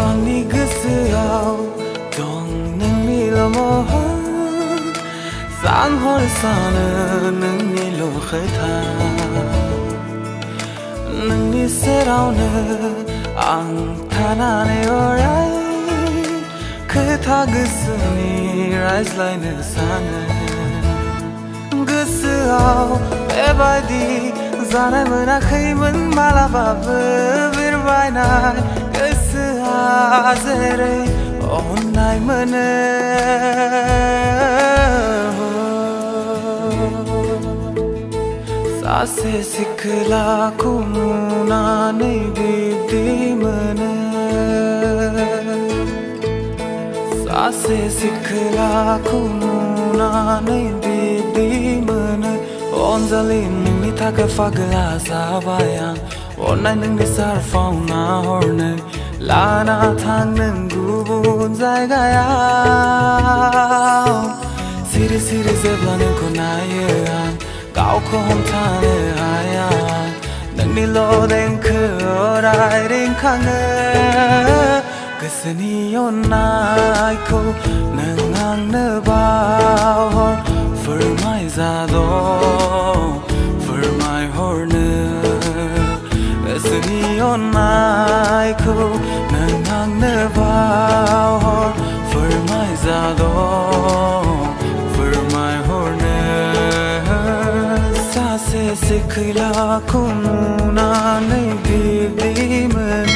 Ani gısıyav Dong nâng ni lo mohon Sang hor sana nâng ni lo khơi tha Nâng ni se rao nơ Ang thana ne orai Khơi tha gısı ni rise lai nơ sana Gısıyav Be bai di Zanay mına kıyımın malababı Bir baynay Gısıyav Zere Onay mına Saase sikla kumuna ne bibdi mına Saase sikla kumuna ne bibdi mına Onzalin ni thaka fagla sabayang Onay nung ni sarfong na horne Lana thang nung gubun zaygaya Siri siri zeblane konayan Gao ko hom thane hayan Nung ni lo den kurai ring kange Gısani onay ko nung ang na bao hor For my zado For my horne Gısani onay ko nung ang na bao hor For my zado For my horne Saase sikla kumuna ne bibdi mına